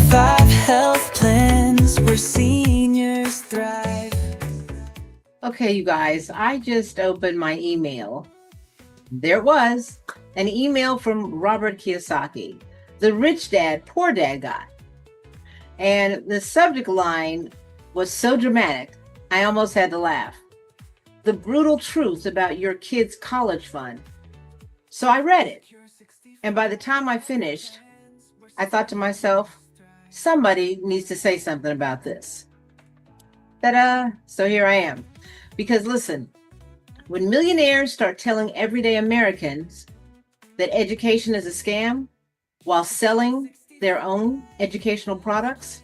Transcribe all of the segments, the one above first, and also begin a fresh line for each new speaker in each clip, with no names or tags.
5 health plans where seniors thrive.
Okay, you guys, I just opened my email. There it was, an email from Robert Kiyosaki, the rich dad, poor dad guy. And the subject line was so dramatic, I almost had to laugh. The brutal truth about your kid's college fund. So I read it. And by the time I finished, I thought to myself, somebody needs to say something about this. Ta-da! So here I am. Because listen, when millionaires start telling everyday Americans that education is a scam while selling their own educational products,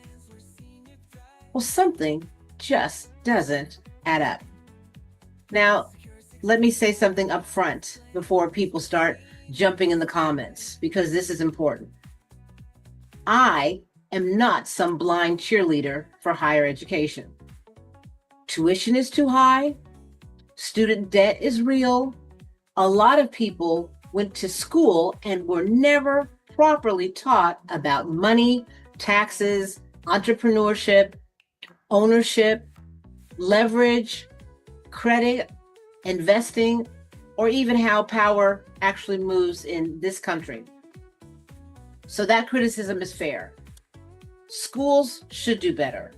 well, something just doesn't add up. Now, let me say something up front before people start jumping in the comments, because this is important. I am not some blind cheerleader for higher education. Tuition is too high. Student debt is real. A lot of people went to school and were never properly taught about money, taxes, entrepreneurship, ownership, leverage, credit, investing, or even how power actually moves in this country. So that criticism is fair. Schools should do better.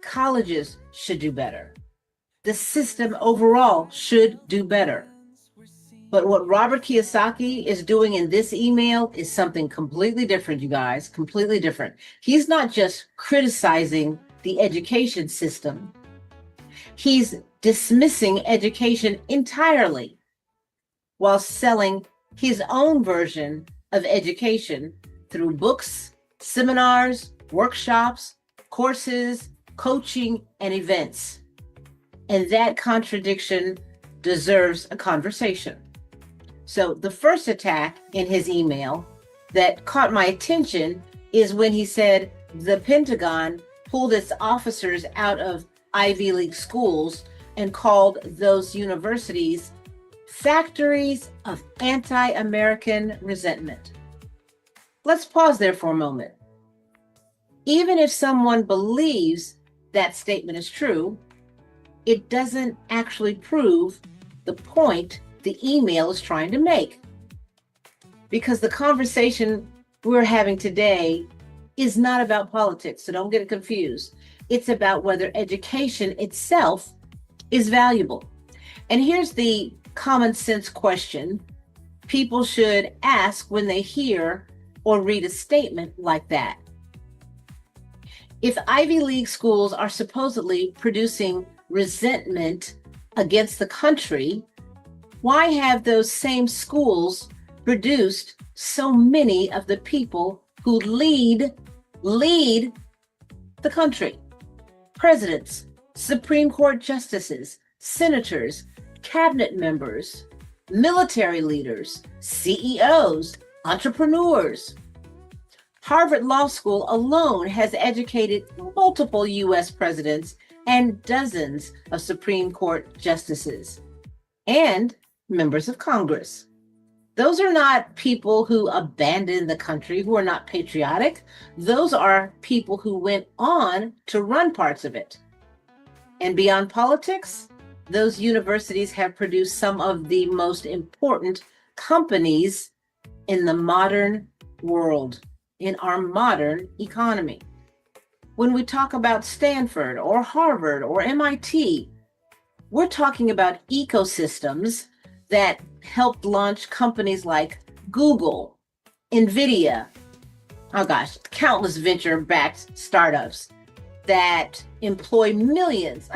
Colleges should do better. The system overall should do better. But what Robert Kiyosaki is doing in this email is something completely different, you guys, completely different. He's not just criticizing the education system. He's dismissing education entirely while selling his own version of education through books, seminars, workshops, courses, coaching, and events. And that contradiction deserves a conversation. So the first attack in his email that caught my attention is when he said the Pentagon pulled its officers out of Ivy League schools and called those universities factories of anti-American resentment. Let's pause there for a moment. Even if someone believes that statement is true, it doesn't actually prove the point the email is trying to make. Because the conversation we're having today is not about politics, so don't get it confused. It's about whether education itself is valuable. And here's the common sense question people should ask when they hear or read a statement like that. If Ivy League schools are supposedly producing resentment against the country, why have those same schools produced so many of the people who lead the country? Presidents, Supreme Court justices, senators, cabinet members, military leaders, CEOs, entrepreneurs. Harvard Law School alone has educated multiple US presidents and dozens of Supreme Court justices and members of Congress. Those are not people who abandoned the country, who are not patriotic. Those are people who went on to run parts of it. And beyond politics, those universities have produced some of the most important companies in the modern world, in our modern economy. When we talk about Stanford or Harvard or MIT, we're talking about ecosystems that helped launch companies like Google, NVIDIA, countless venture-backed startups that employ millions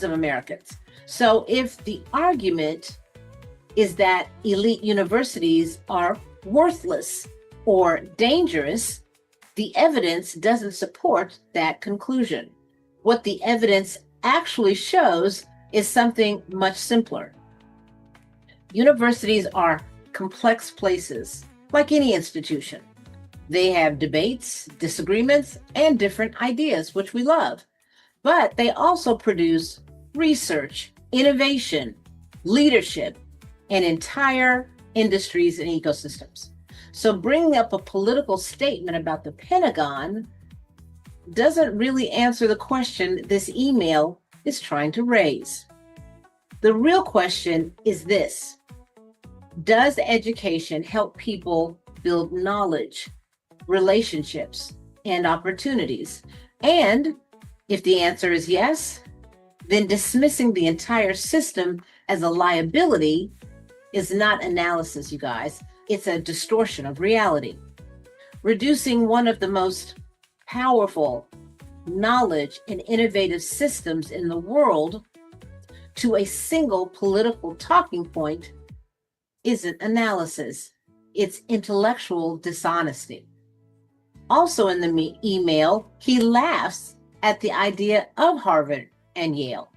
of Americans. So if the argument is that elite universities are worthless or dangerous, the evidence doesn't support that conclusion. What the evidence actually shows is something much simpler. Universities are complex places, like any institution. They have debates, disagreements, and different ideas, which we love. But they also produce research, innovation, leadership, and entire industries and ecosystems. So bringing up a political statement about the Pentagon doesn't really answer the question this email is trying to raise. The real question is this: does education help people build knowledge, relationships, and opportunities? And if the answer is yes, then dismissing the entire system as a liability is not analysis, you guys. It's a distortion of reality. Reducing one of the most powerful knowledge and innovative systems in the world to a single political talking point isn't analysis, it's intellectual dishonesty. Also in the email, he laughs at the idea of Harvard and Yale.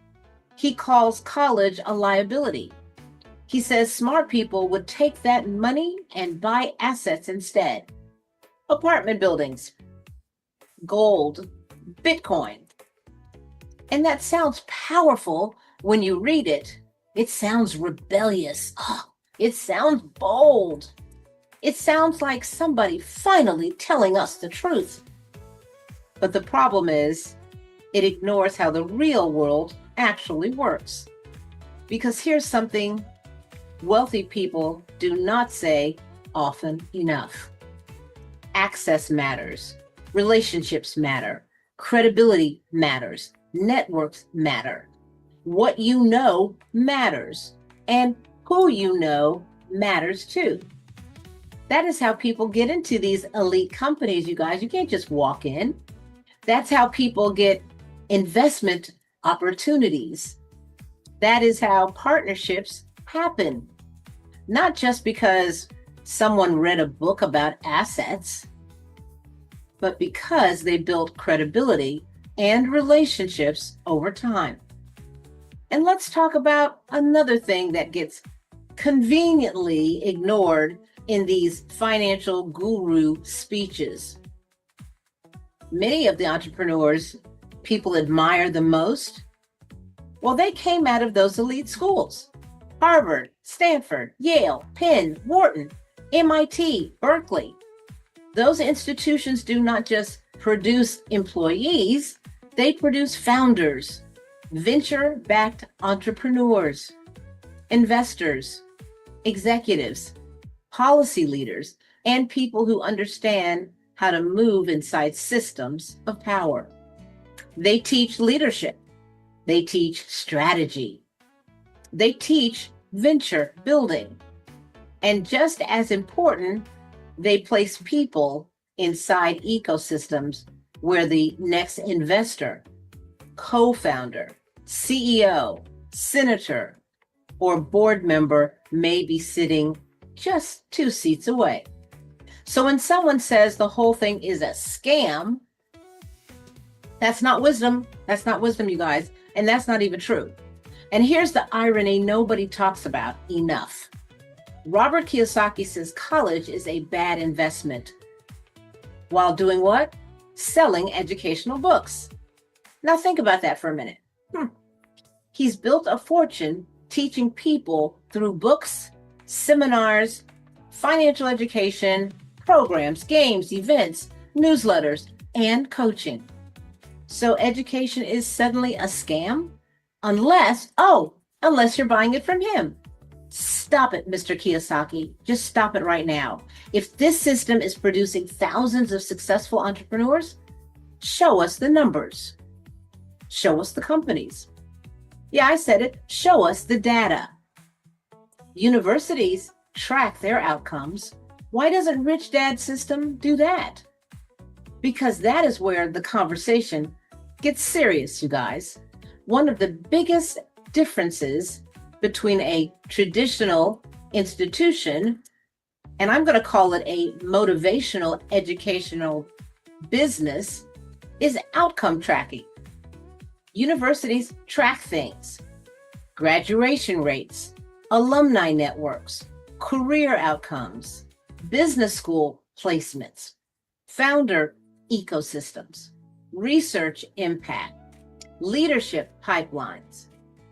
He calls college a liability. He says smart people would take that money and buy assets instead. Apartment buildings, gold, Bitcoin. And that sounds powerful when you read it. It sounds rebellious. Oh, it sounds bold. It sounds like somebody finally telling us the truth. But the problem is, it ignores how the real world actually works. Because here's something wealthy people do not say often enough. Access matters. Relationships matter. Credibility matters. Networks matter. What you know matters. And who you know matters too. That is how people get into these elite companies, you guys. You can't just walk in. That's how people get investment opportunities. That is how partnerships happen. Not just because someone read a book about assets, but because they built credibility and relationships over time. And let's talk about another thing that gets conveniently ignored in these financial guru speeches. Many of the entrepreneurs people admire the most, well, they came out of those elite schools. Harvard, Stanford, Yale, Penn, Wharton, MIT, Berkeley. Those institutions do not just produce employees, they produce founders, venture-backed entrepreneurs, investors, executives, policy leaders, and people who understand how to move inside systems of power. They teach leadership. They teach strategy. They teach venture building. And just as important, they place people inside ecosystems where the next investor, co-founder, CEO, senator, or board member may be sitting just 2 seats away. So when someone says the whole thing is a scam, that's not wisdom. That's not wisdom, you guys. And that's not even true. And here's the irony nobody talks about enough. Robert Kiyosaki says college is a bad investment. While doing what? Selling educational books. Now think about that for a minute. He's built a fortune teaching people through books, seminars, financial education, programs, games, events, newsletters, and coaching. So education is suddenly a scam? Unless you're buying it from him. Stop it, Mr. Kiyosaki. Just stop it right now. If this system is producing thousands of successful entrepreneurs, show us the numbers. Show us the companies. Yeah, I said it. Show us the data. Universities track their outcomes. Why doesn't Rich Dad's system do that? Because that is where the conversation gets serious, you guys. One of the biggest differences between a traditional institution, and I'm going to call it a motivational educational business, is outcome tracking. Universities track things: graduation rates, alumni networks, career outcomes, business school placements, founder ecosystems, research impact, leadership pipelines.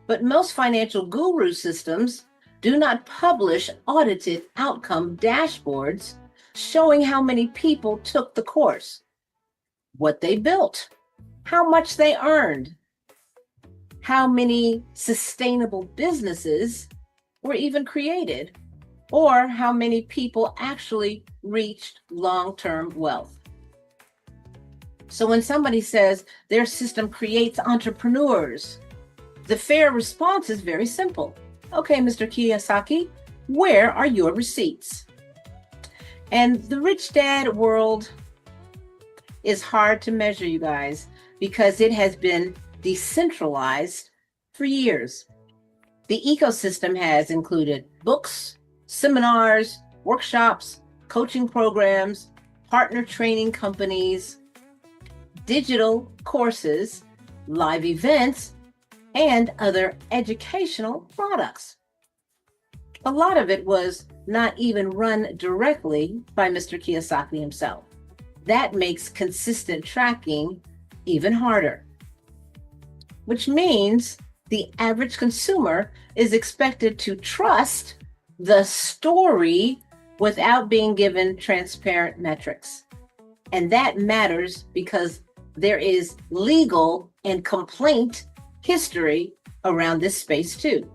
But most financial guru systems do not publish audited outcome dashboards showing how many people took the course, what they built, how much they earned, how many sustainable businesses were even created, or how many people actually reached long-term wealth. So when somebody says their system creates entrepreneurs, the fair response is very simple. Okay, Mr. Kiyosaki, where are your receipts? And the rich dad world is hard to measure, you guys, because it has been decentralized for years. The ecosystem has included books, seminars, workshops, coaching programs, partner training companies, digital courses, live events, and other educational products. A lot of it was not even run directly by Mr. Kiyosaki himself. That makes consistent tracking even harder, which means the average consumer is expected to trust the story without being given transparent metrics. And that matters because there is legal and complaint history around this space too.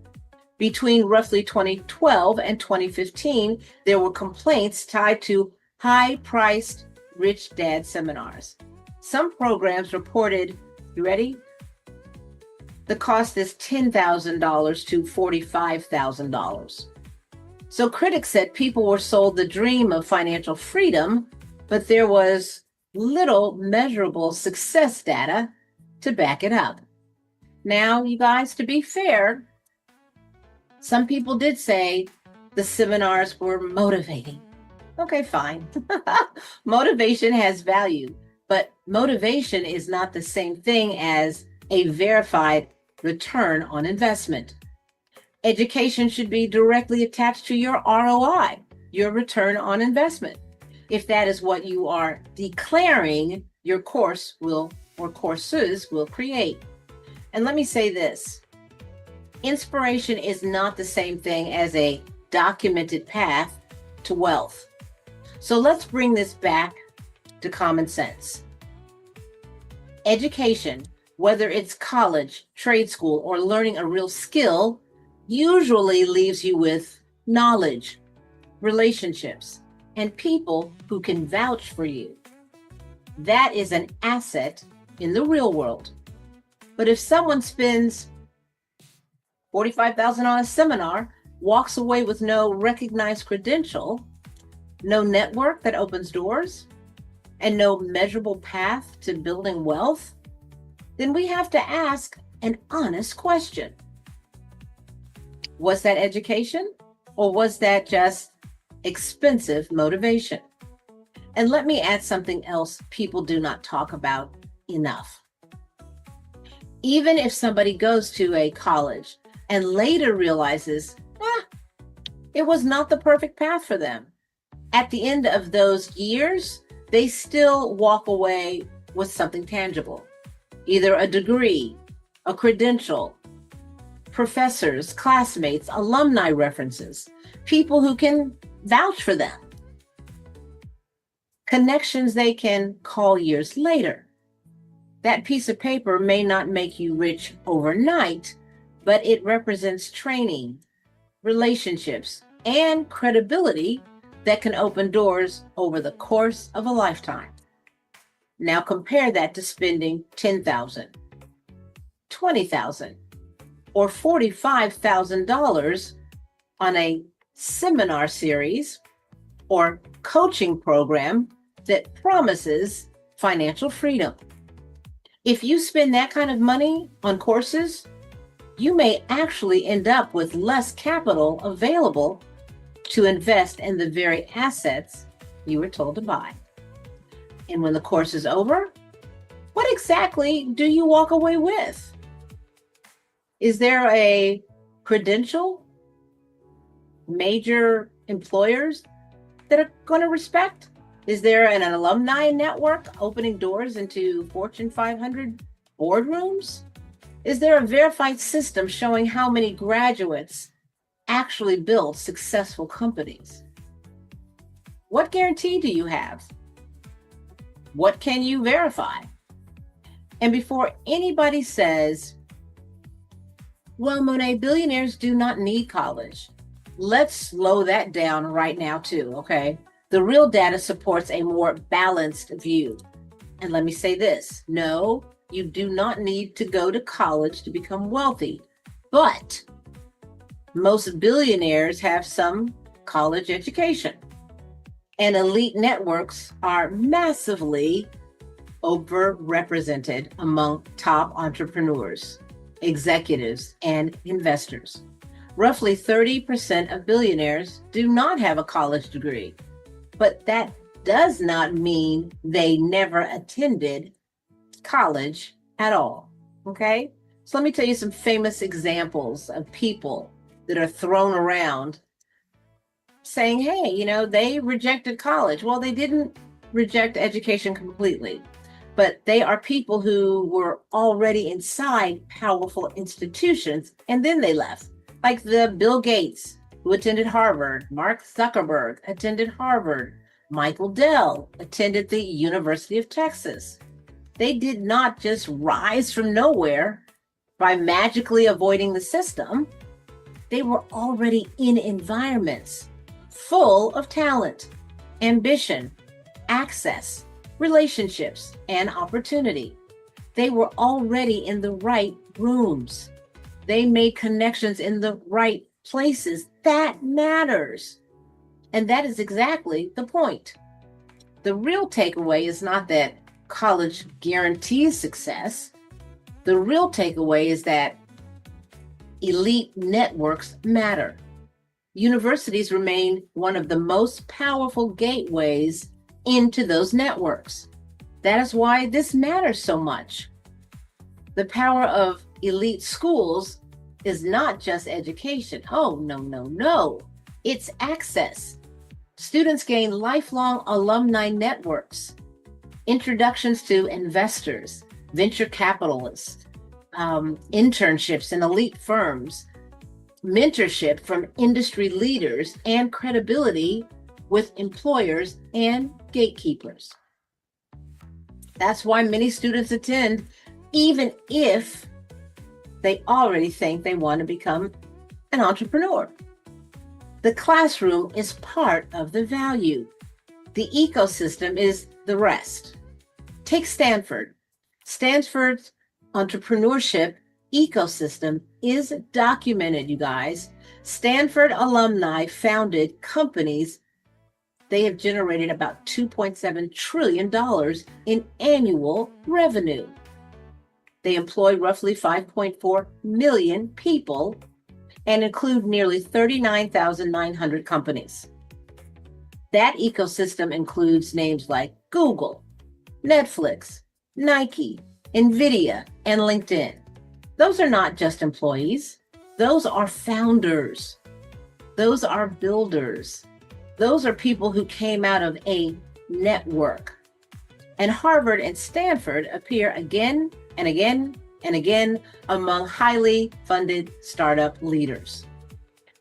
Between roughly 2012 and 2015, there were complaints tied to high-priced rich dad seminars. Some programs reported, you ready? The cost is $10,000 to $45,000. So critics said people were sold the dream of financial freedom, but there was little measurable success data to back it up. Now, you guys, to be fair, some people did say the seminars were motivating. Okay, fine. Motivation has value, but motivation is not the same thing as a verified return on investment. Education should be directly attached to your ROI, your return on investment. If that is what you are declaring your course will or courses will create. And let me say this. Inspiration is not the same thing as a documented path to wealth. So let's bring this back to common sense. Education, whether it's college, trade school, or learning a real skill, usually leaves you with knowledge, relationships, and people who can vouch for you. That is an asset in the real world. But if someone spends $45,000 on a seminar, walks away with no recognized credential, no network that opens doors, and no measurable path to building wealth, then we have to ask an honest question. Was that education, or was that just expensive motivation? And let me add something else people do not talk about enough. Even if somebody goes to a college and later realizes, it was not the perfect path for them, at the end of those years, they still walk away with something tangible, either a degree, a credential, professors, classmates, alumni references, people who can vouch for them, connections they can call years later. That piece of paper may not make you rich overnight, but it represents training, relationships, and credibility that can open doors over the course of a lifetime. Now compare that to spending $10,000, $20,000, or $45,000 on a seminar series or coaching program that promises financial freedom. If you spend that kind of money on courses, you may actually end up with less capital available to invest in the very assets you were told to buy. And when the course is over, what exactly do you walk away with? Is there a credential major employers that are going to respect? Is there an alumni network opening doors into Fortune 500 boardrooms? Is there a verified system showing how many graduates actually build successful companies? What guarantee do you have? What can you verify? And before anybody says, well, Monet, billionaires do not need college, let's slow that down right now, too, okay? The real data supports a more balanced view. And let me say this, no, you do not need to go to college to become wealthy, but most billionaires have some college education. And elite networks are massively overrepresented among top entrepreneurs, executives, and investors. Roughly 30% of billionaires do not have a college degree, but that does not mean they never attended college at all, okay? So let me tell you some famous examples of people that are thrown around saying, hey, you know, they rejected college. Well, they didn't reject education completely, but they are people who were already inside powerful institutions and then they left. Like the Bill Gates, who attended Harvard, Mark Zuckerberg attended Harvard, Michael Dell attended the University of Texas. They did not just rise from nowhere by magically avoiding the system. They were already in environments full of talent, ambition, access, relationships, and opportunity. They were already in the right rooms. They made connections in the right places. That matters. And that is exactly the point. The real takeaway is not that college guarantees success. The real takeaway is that elite networks matter. Universities remain one of the most powerful gateways into those networks. That is why this matters so much. The power of elite schools is not just education. Oh, no, no, no. It's access. Students gain lifelong alumni networks, introductions to investors, venture capitalists, internships in elite firms, mentorship from industry leaders, and credibility with employers and gatekeepers. That's why many students attend, even if they already think they want to become an entrepreneur. The classroom is part of the value. The ecosystem is the rest. Take Stanford. Stanford's entrepreneurship ecosystem is documented, you guys. Stanford alumni founded companies. They have generated about $2.7 trillion in annual revenue. They employ roughly 5.4 million people and include nearly 39,900 companies. That ecosystem includes names like Google, Netflix, Nike, NVIDIA, and LinkedIn. Those are not just employees. Those are founders. Those are builders. Those are people who came out of a network. And Harvard and Stanford appear again and again and again among highly funded startup leaders.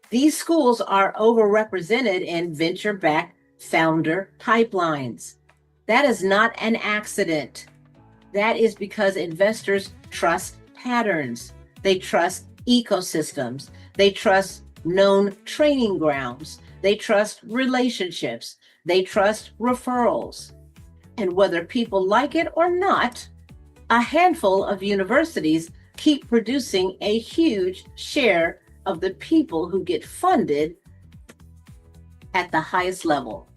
These schools are overrepresented in venture-backed founder pipelines. That is not an accident. That is because investors trust patterns. They trust ecosystems. They trust known training grounds. They trust relationships. They trust referrals. And whether people like it or not, a handful of universities keep producing a huge share of the people who get funded at the highest level.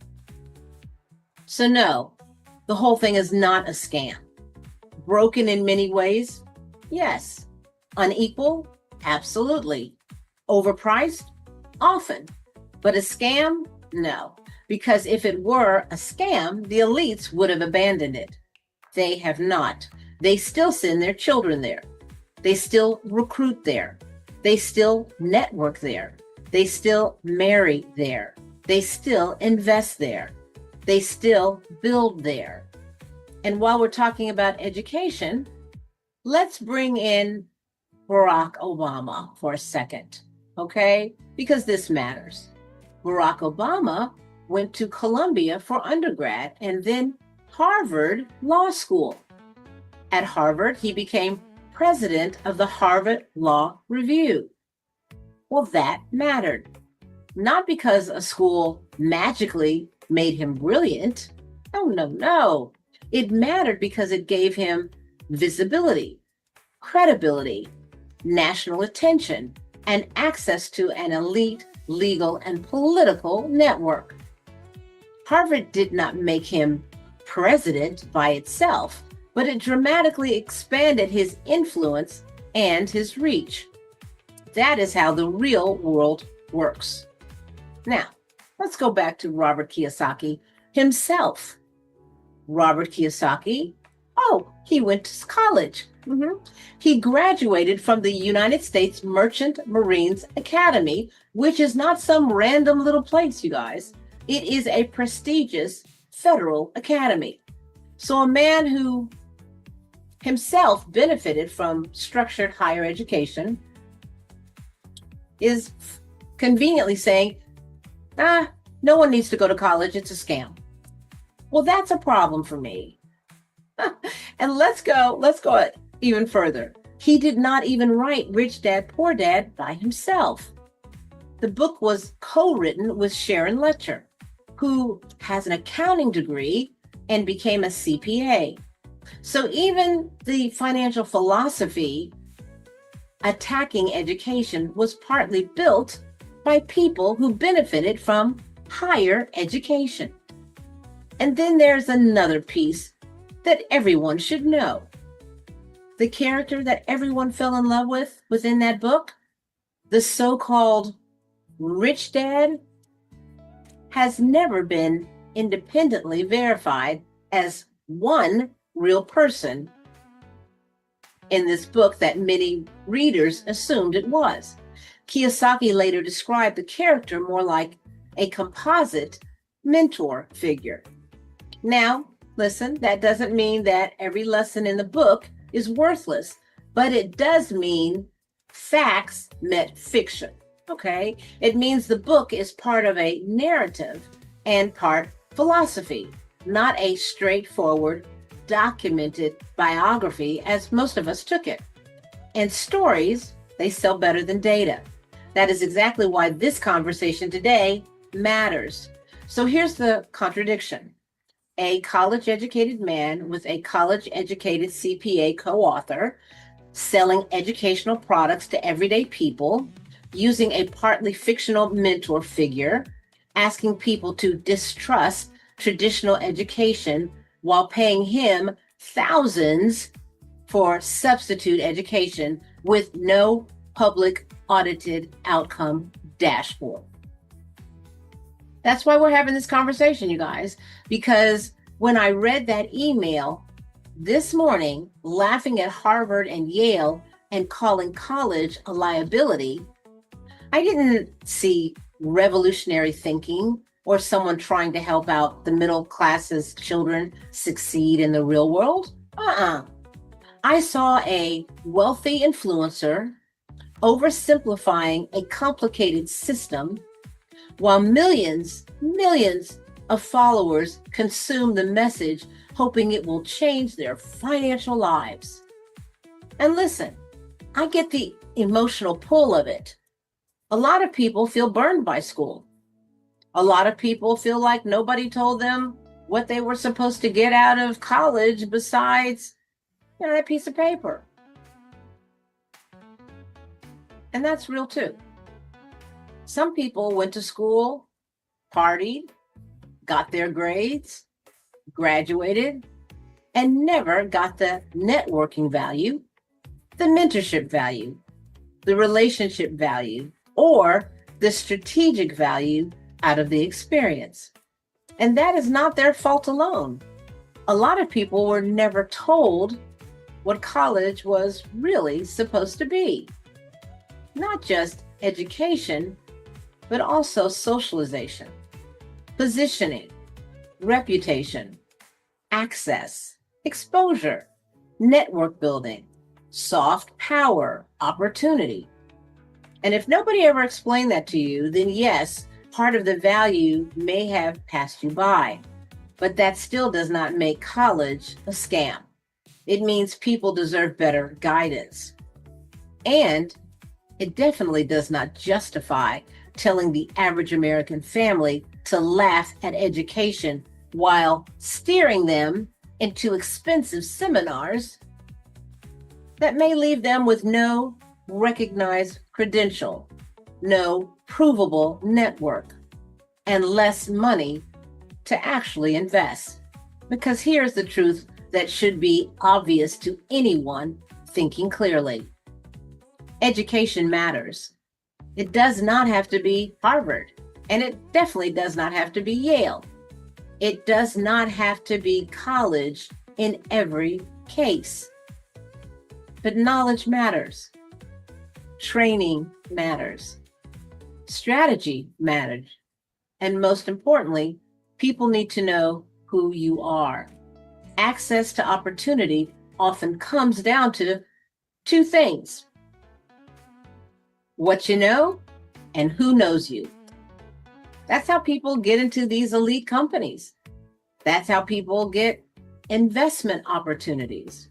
So no, the whole thing is not a scam. Broken in many ways? Yes. Unequal? Absolutely. Overpriced? Often. But a scam? No. Because if it were a scam, the elites would have abandoned it. They have not. They still send their children there. They still recruit there. They still network there. They still marry there. They still invest there. They still build there. And while we're talking about education, let's bring in Barack Obama for a second, okay? Because this matters. Barack Obama went to Columbia for undergrad, and then Harvard Law School. At Harvard, he became president of the Harvard Law Review. Well, that mattered. Not because a school magically made him brilliant. Oh, no, no. It mattered because it gave him visibility, credibility, national attention, and access to an elite legal and political network. Harvard did not make him president by itself, but it dramatically expanded his influence and his reach. That is how the real world works. Now, let's go back to Robert Kiyosaki himself. Robert Kiyosaki, he went to college. He graduated from the United States Merchant Marines Academy, which is not some random little place, you guys. It is a prestigious federal academy. So a man who himself benefited from structured higher education is conveniently saying, no one needs to go to college, it's a scam. Well, that's a problem for me. And let's go even further. He did not even write Rich Dad, Poor Dad by himself. The book was co-written with Sharon Letcher, who has an accounting degree and became a CPA. So even the financial philosophy attacking education was partly built by people who benefited from higher education. And then there's another piece that everyone should know. The character that everyone fell in love with within that book, the so-called rich dad, has never been independently verified as one real person in this book that many readers assumed it was. Kiyosaki later described the character more like a composite mentor figure. Now, listen, that doesn't mean that every lesson in the book is worthless, but it does mean facts met fiction, okay? It means the book is part of a narrative and part philosophy, not a straightforward, documented biography as most of us took it. And stories, they sell better than data. That is exactly why this conversation today matters. So here's the contradiction. A college-educated man with a college-educated CPA co-author selling educational products to everyday people, using a partly fictional mentor figure, asking people to distrust traditional education while paying him thousands for substitute education with no public audited outcome dashboard. That's why we're having this conversation, you guys, because when I read that email this morning, laughing at Harvard and Yale and calling college a liability, I didn't see revolutionary thinking or someone trying to help out the middle class's children succeed in the real world. I saw a wealthy influencer oversimplifying a complicated system while millions of followers consume the message, hoping it will change their financial lives. And listen, I get the emotional pull of it. A lot of people feel burned by school. A lot of people feel like nobody told them what they were supposed to get out of college besides, that piece of paper. And that's real too. Some people went to school, partied, got their grades, graduated, and never got the networking value, the mentorship value, the relationship value, or the strategic value out of the experience. And that is not their fault alone. A lot of people were never told what college was really supposed to be. Not just education, but also socialization, positioning, reputation, access, exposure, network building, soft power, opportunity. And if nobody ever explained that to you, then yes, part of the value may have passed you by. But that still does not make college a scam. It means people deserve better guidance. And it definitely does not justify telling the average American family to laugh at education while steering them into expensive seminars that may leave them with no recognized credential, no provable network, and less money to actually invest. Because here's the truth that should be obvious to anyone thinking clearly. Education matters. It does not have to be Harvard, and it definitely does not have to be Yale. It does not have to be college in every case. But knowledge matters. Training matters. Strategy matters. And most importantly, people need to know who you are. Access to opportunity often comes down to two things: what you know and who knows you. That's how people get into these elite companies. That's how people get investment opportunities.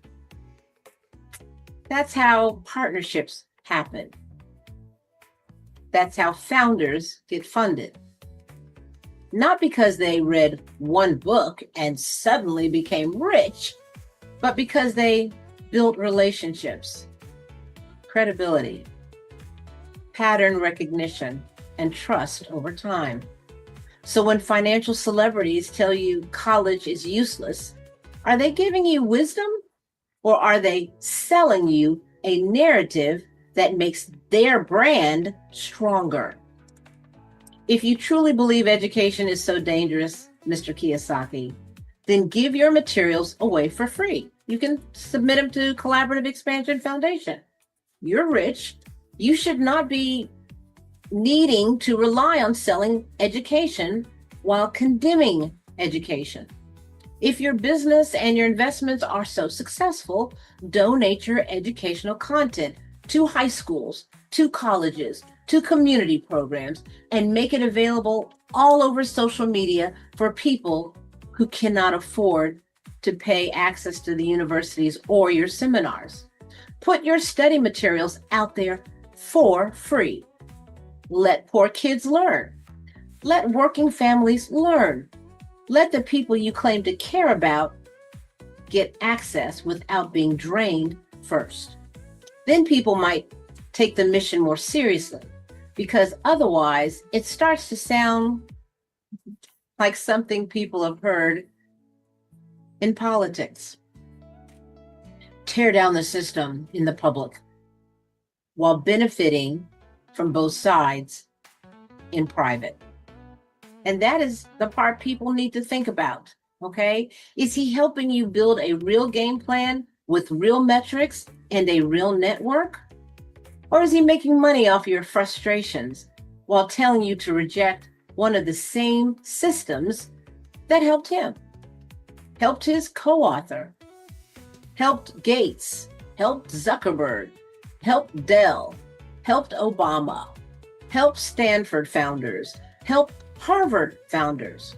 That's how partnerships happen. That's how founders get funded. Not because they read one book and suddenly became rich, but because they built relationships, credibility, pattern recognition, and trust over time. So when financial celebrities tell you college is useless, are they giving you wisdom, or are they selling you a narrative that makes their brand stronger? If you truly believe education is so dangerous, Mr. Kiyosaki, then give your materials away for free. You can submit them to Collaborative Expansion Foundation. You're rich. You should not be needing to rely on selling education while condemning education. If your business and your investments are so successful, donate your educational content to high schools, to colleges, to community programs, and make it available all over social media for people who cannot afford to pay access to the universities or your seminars. Put your study materials out there for free. Let poor kids learn. Let working families learn. Let the people you claim to care about get access without being drained first. Then people might take the mission more seriously, because otherwise it starts to sound like something people have heard in politics. Tear down the system in the public while benefiting from both sides in private. And that is the part people need to think about, okay? Is he helping you build a real game plan with real metrics and a real network? Or is he making money off your frustrations while telling you to reject one of the same systems that helped him, helped his co-author, helped Gates, helped Zuckerberg, helped Dell, helped Obama, helped Stanford founders, helped Harvard founders,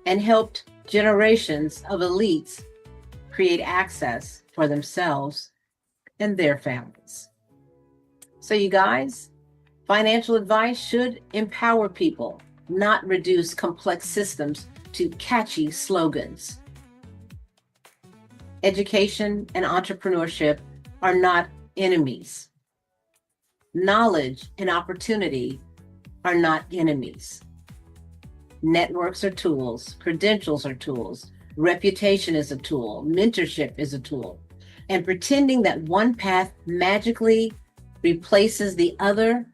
and helped generations of elites create access for themselves and their families? So you guys, financial advice should empower people, not reduce complex systems to catchy slogans. Education and entrepreneurship are not enemies. Knowledge and opportunity are not enemies. Networks are tools, credentials are tools, reputation is a tool, mentorship is a tool. And pretending that one path magically replaces the other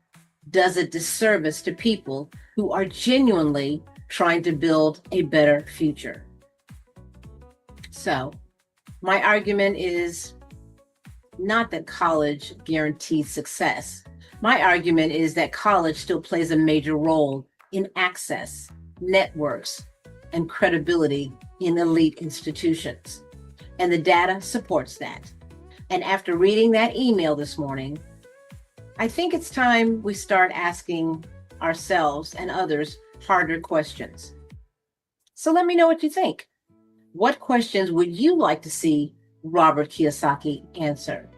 does a disservice to people who are genuinely trying to build a better future. So, my argument is not that college guarantees success. My argument is that college still plays a major role in access, networks, and credibility in elite institutions. And the data supports that. And after reading that email this morning, I think it's time we start asking ourselves and others harder questions. So let me know what you think. What questions would you like to see Robert Kiyosaki answer?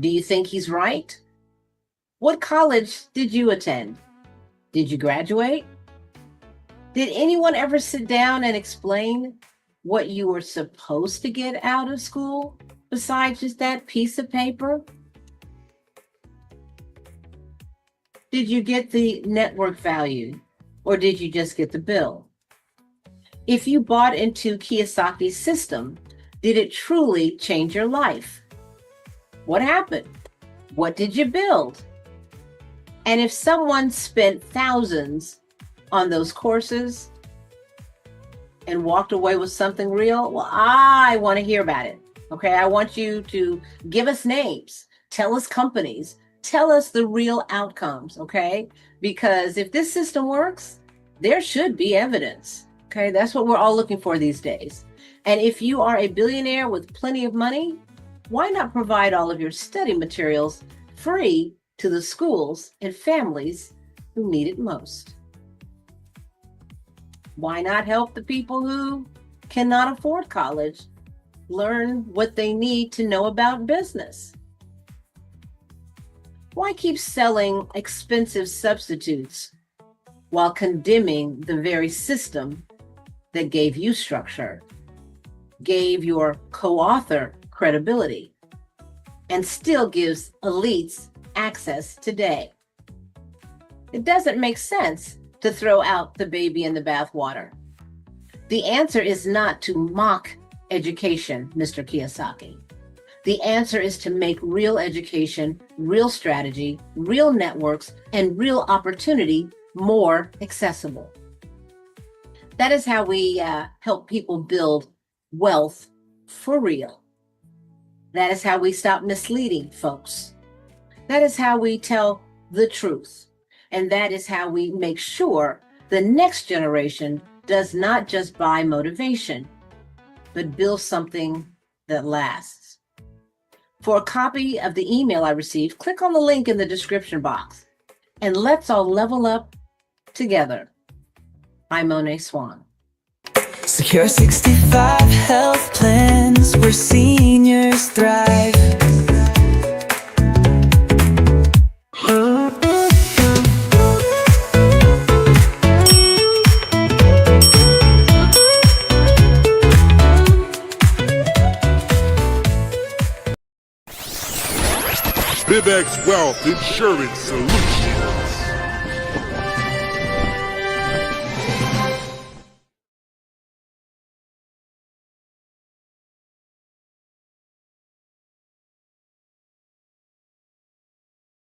Do you think he's right? What college did you attend? Did you graduate? Did anyone ever sit down and explain what you were supposed to get out of school besides just that piece of paper? Did you get the network value or did you just get the bill? If you bought into Kiyosaki's system, did it truly change your life? What happened? What did you build? And if someone spent thousands on those courses and walked away with something real, well, I want to hear about it. Okay, I want you to give us names, tell us companies, tell us the real outcomes, okay? Because if this system works, there should be evidence, okay? That's what we're all looking for these days. And if you are a billionaire with plenty of money, why not provide all of your study materials free to the schools and families who need it most? Why not help the people who cannot afford college learn what they need to know about business? Why keep selling expensive substitutes while condemning the very system that gave you structure, gave your co-author credibility, and still gives elites access today? It doesn't make sense to throw out the baby in the bathwater. The answer is not to mock education, Mr. Kiyosaki. The answer is to make real education, real strategy, real networks, and real opportunity more accessible. That is how we help people build wealth for real. That is how we stop misleading folks. That is how we tell the truth. And that is how we make sure the next generation does not just buy motivation, but build something that lasts. For a copy of the email I received, click on the link in the description box and let's all level up together. I'm Monet Swan.
Secure 65 health plans where seniors thrive.
BibX Wealth Insurance Solutions.